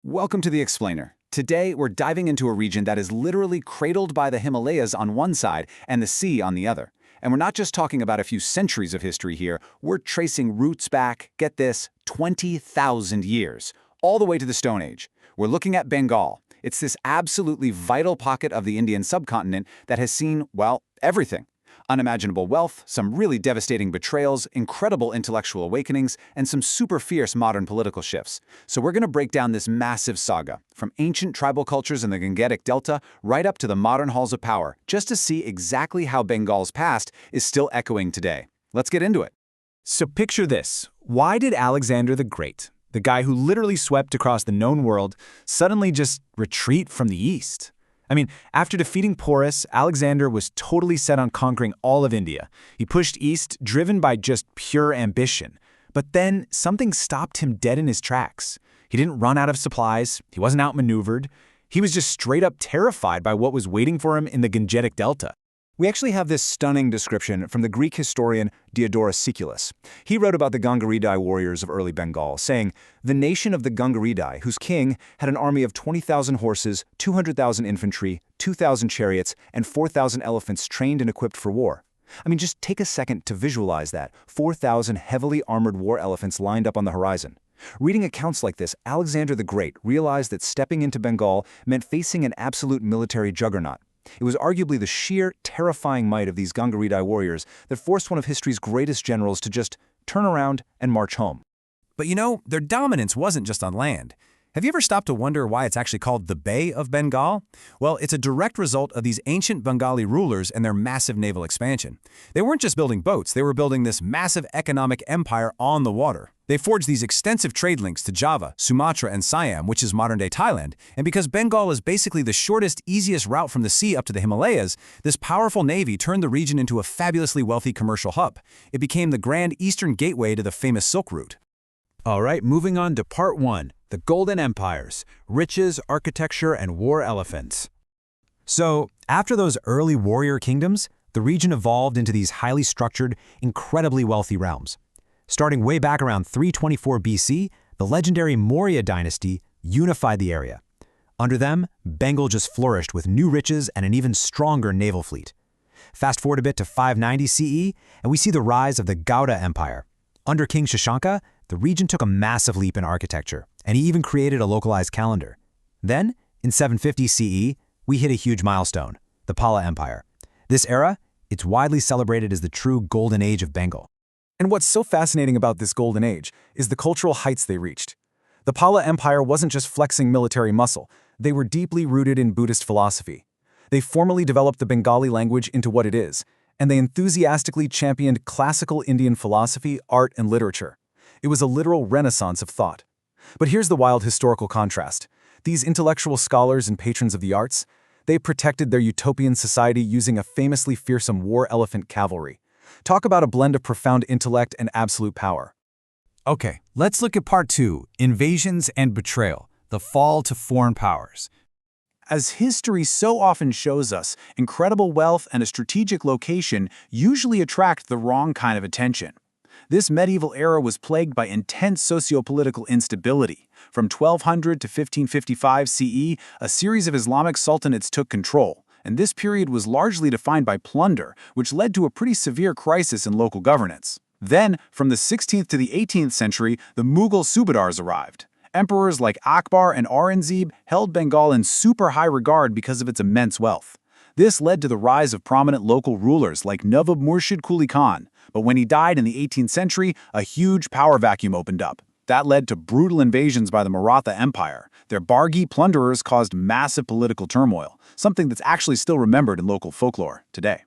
Welcome to The Explainer. Today, we're diving into a region that is literally cradled by the Himalayas on one side and the sea on the other. And we're not just talking about a few centuries of history here, we're tracing roots back, get this, 20,000 years, all the way to the Stone Age. We're looking at Bengal. It's this absolutely vital pocket of the Indian subcontinent that has seen, well, everything. Unimaginable wealth, some really devastating betrayals, incredible intellectual awakenings, and some super fierce modern political shifts. So we're going to break down this massive saga, from ancient tribal cultures in the Gangetic Delta right up to the modern halls of power, just to see exactly how Bengal's past is still echoing today. Let's get into it. So picture this. Why did Alexander the Great, the guy who literally swept across the known world, suddenly just retreat from the east? I mean, after defeating Porus, Alexander was totally set on conquering all of India. He pushed east, driven by just pure ambition. But then something stopped him dead in his tracks. He didn't run out of supplies. He wasn't outmaneuvered. He was just straight up terrified by what was waiting for him in the Gangetic Delta. We actually have this stunning description from the Greek historian Diodorus Siculus. He wrote about the Gangaridai warriors of early Bengal, saying, "The nation of the Gangaridai, whose king had an army of 20,000 horses, 200,000 infantry, 2,000 chariots, and 4,000 elephants trained and equipped for war." I mean, just take a second to visualize that, 4,000 heavily armored war elephants lined up on the horizon. Reading accounts like this, Alexander the Great realized that stepping into Bengal meant facing an absolute military juggernaut. It was arguably the sheer, terrifying might of these Gangaridai warriors that forced one of history's greatest generals to just turn around and march home. But you know, their dominance wasn't just on land. Have you ever stopped to wonder why it's actually called the Bay of Bengal? Well, it's a direct result of these ancient Bengali rulers and their massive naval expansion. They weren't just building boats, they were building this massive economic empire on the water. They forged these extensive trade links to Java, Sumatra, and Siam, which is modern-day Thailand, and because Bengal is basically the shortest, easiest route from the sea up to the Himalayas, this powerful navy turned the region into a fabulously wealthy commercial hub. It became the grand eastern gateway to the famous Silk Route. All right, moving on to part one, the Golden Empires, riches, architecture, and war elephants. So, after those early warrior kingdoms, the region evolved into these highly structured, incredibly wealthy realms. Starting way back around 324 BC, the legendary Maurya dynasty unified the area. Under them, Bengal just flourished with new riches and an even stronger naval fleet. Fast forward a bit to 590 CE, and we see the rise of the Gauda Empire. Under King Shashanka, the region took a massive leap in architecture, and he even created a localized calendar. Then, in 750 CE, we hit a huge milestone, the Pala Empire. This era, it's widely celebrated as the true golden age of Bengal. And what's so fascinating about this golden age is the cultural heights they reached. The Pala Empire wasn't just flexing military muscle, they were deeply rooted in Buddhist philosophy. They formally developed the Bengali language into what it is, and they enthusiastically championed classical Indian philosophy, art, and literature. It was a literal renaissance of thought. But here's the wild historical contrast. These intellectual scholars and patrons of the arts, they protected their utopian society using a famously fearsome war elephant cavalry. Talk about a blend of profound intellect and absolute power. Okay, let's look at part two, invasions and betrayal, the fall to foreign powers. As history so often shows us, incredible wealth and a strategic location usually attract the wrong kind of attention. This medieval era was plagued by intense socio-political instability. From 1200 to 1555 CE, a series of Islamic sultanates took control, and this period was largely defined by plunder, which led to a pretty severe crisis in local governance. Then, from the 16th to the 18th century, the Mughal Subadars arrived. Emperors like Akbar and Aurangzeb held Bengal in super high regard because of its immense wealth. This led to the rise of prominent local rulers like Nawab Murshid Quli Khan, but when he died in the 18th century, a huge power vacuum opened up. That led to brutal invasions by the Maratha Empire. Their Bargi plunderers caused massive political turmoil, something that's actually still remembered in local folklore today.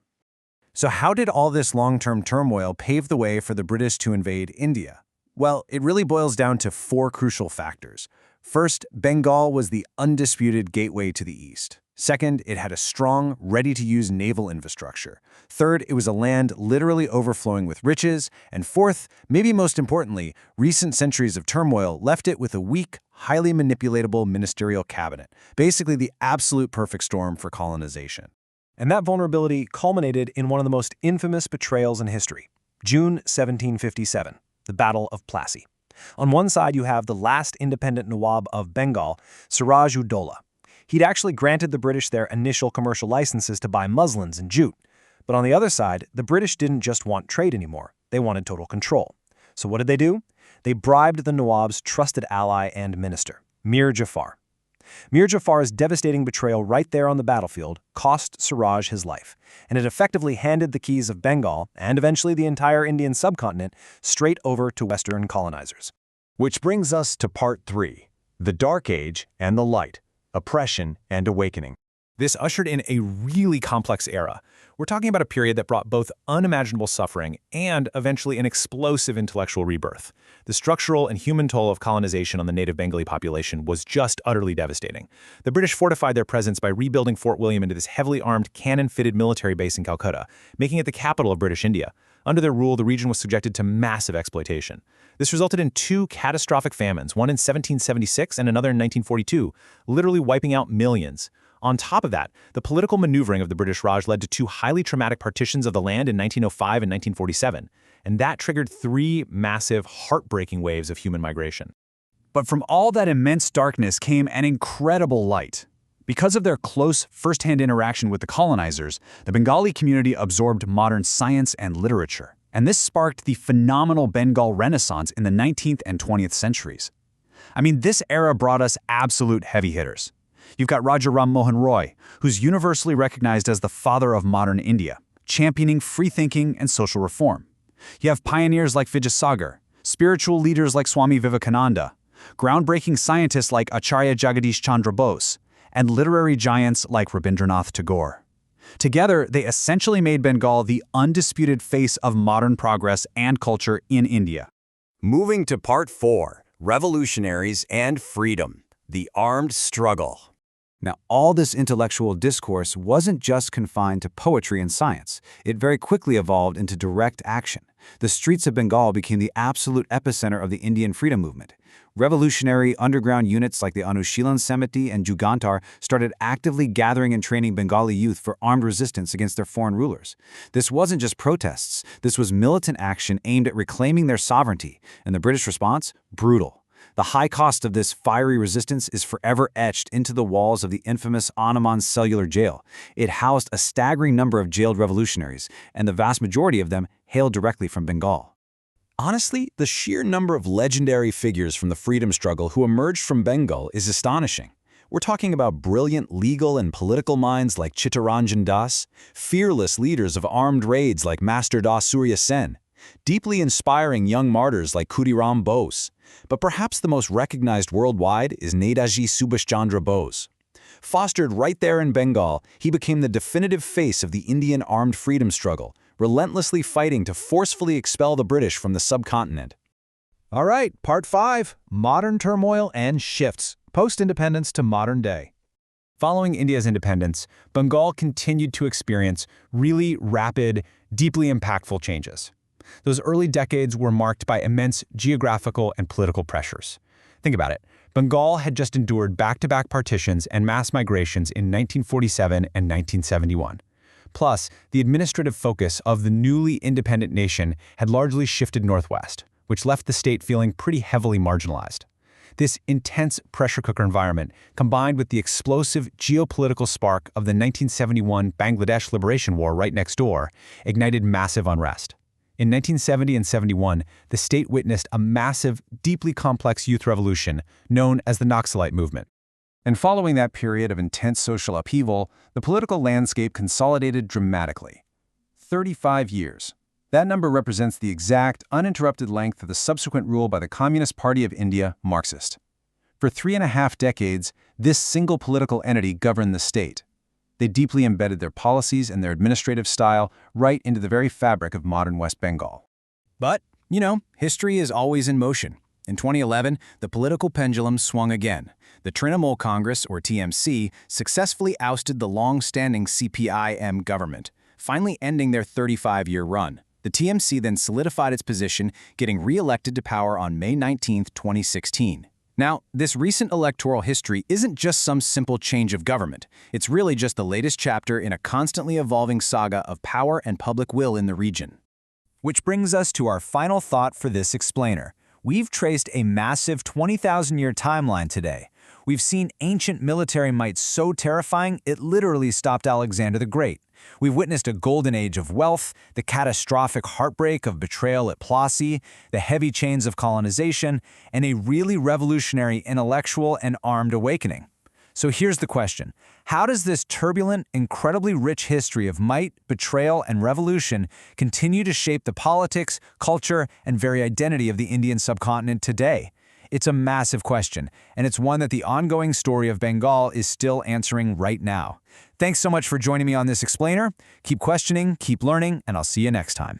So how did all this long-term turmoil pave the way for the British to invade India? Well, it really boils down to four crucial factors. First, Bengal was the undisputed gateway to the east. Second, it had a strong, ready-to-use naval infrastructure. Third, it was a land literally overflowing with riches. And fourth, maybe most importantly, recent centuries of turmoil left it with a weak, highly manipulatable ministerial cabinet, basically the absolute perfect storm for colonization. And that vulnerability culminated in one of the most infamous betrayals in history, June 1757, the Battle of Plassey. On one side, you have the last independent Nawab of Bengal, Siraj ud Dowlah. He'd actually granted the British their initial commercial licenses to buy muslins and jute. But on the other side, the British didn't just want trade anymore. They wanted total control. So what did they do? They bribed the Nawab's trusted ally and minister, Mir Jafar. Mir Jafar's devastating betrayal right there on the battlefield cost Siraj his life, and it effectively handed the keys of Bengal, and eventually the entire Indian subcontinent, straight over to Western colonizers. Which brings us to Part 3, the Dark Age and the Light, Oppression and Awakening. This ushered in a really complex era. We're talking about a period that brought both unimaginable suffering and eventually an explosive intellectual rebirth. The structural and human toll of colonization on the native Bengali population was just utterly devastating. The British fortified their presence by rebuilding Fort William into this heavily armed, cannon-fitted military base in Calcutta, making it the capital of British India. Under their rule, the region was subjected to massive exploitation. This resulted in two catastrophic famines, one in 1776 and another in 1942, literally wiping out millions. On top of that, the political maneuvering of the British Raj led to two highly traumatic partitions of the land in 1905 and 1947, and that triggered three massive, heartbreaking waves of human migration. But from all that immense darkness came an incredible light. Because of their close, first-hand interaction with the colonizers, the Bengali community absorbed modern science and literature, and this sparked the phenomenal Bengal Renaissance in the 19th and 20th centuries. I mean, this era brought us absolute heavy hitters. You've got Raja Ram Mohan Roy, who's universally recognized as the father of modern India, championing free thinking and social reform. You have pioneers like Vijayasagar, spiritual leaders like Swami Vivekananda, groundbreaking scientists like Acharya Jagadish Chandra Bose, and literary giants like Rabindranath Tagore. Together, they essentially made Bengal the undisputed face of modern progress and culture in India. Moving to Part 4, Revolutionaries and Freedom, the Armed Struggle. Now, all this intellectual discourse wasn't just confined to poetry and science. It very quickly evolved into direct action. The streets of Bengal became the absolute epicenter of the Indian freedom movement. Revolutionary underground units like the Anushilan Samiti and Jugantar started actively gathering and training Bengali youth for armed resistance against their foreign rulers. This wasn't just protests. This was militant action aimed at reclaiming their sovereignty. And the British response? Brutal. The high cost of this fiery resistance is forever etched into the walls of the infamous Andaman Cellular Jail. It housed a staggering number of jailed revolutionaries, and the vast majority of them hailed directly from Bengal. Honestly, the sheer number of legendary figures from the freedom struggle who emerged from Bengal is astonishing. We're talking about brilliant legal and political minds like Chittaranjan Das, fearless leaders of armed raids like Master Das Surya Sen, deeply inspiring young martyrs like Khudiram Bose. But perhaps the most recognized worldwide is Netaji Subhash Chandra Bose. Fostered right there in Bengal, he became the definitive face of the Indian armed freedom struggle, relentlessly fighting to forcefully expel the British from the subcontinent. All right, Part 5, Modern Turmoil and Shifts, Post-Independence to Modern Day. Following India's independence, Bengal continued to experience really rapid, deeply impactful changes. Those early decades were marked by immense geographical and political pressures. Think about it. Bengal had just endured back-to-back partitions and mass migrations in 1947 and 1971. Plus, the administrative focus of the newly independent nation had largely shifted northwest, which left the state feeling pretty heavily marginalized. This intense pressure cooker environment, combined with the explosive geopolitical spark of the 1971 Bangladesh Liberation War right next door, ignited massive unrest. In 1970 and 71, the state witnessed a massive, deeply complex youth revolution known as the Naxalite movement. And following that period of intense social upheaval, the political landscape consolidated dramatically. 35 years. That number represents the exact, uninterrupted length of the subsequent rule by the Communist Party of India, Marxist. For 3.5 decades, this single political entity governed the state. They deeply embedded their policies and their administrative style right into the very fabric of modern West Bengal. But, history is always in motion. In 2011, the political pendulum swung again. The Trinamool Congress, or TMC, successfully ousted the long-standing CPI-M government, finally ending their 35-year run. The TMC then solidified its position, getting re-elected to power on May 19, 2016. Now, this recent electoral history isn't just some simple change of government. It's really just the latest chapter in a constantly evolving saga of power and public will in the region. Which brings us to our final thought for this explainer. We've traced a massive 20,000-year timeline today. We've seen ancient military might so terrifying it literally stopped Alexander the Great. We've witnessed a golden age of wealth, the catastrophic heartbreak of betrayal at Plassey, the heavy chains of colonization, and a really revolutionary intellectual and armed awakening. So here's the question. How does this turbulent, incredibly rich history of might, betrayal, and revolution continue to shape the politics, culture, and very identity of the Indian subcontinent today? It's a massive question, and it's one that the ongoing story of Bengal is still answering right now. Thanks so much for joining me on this explainer. Keep questioning, keep learning, and I'll see you next time.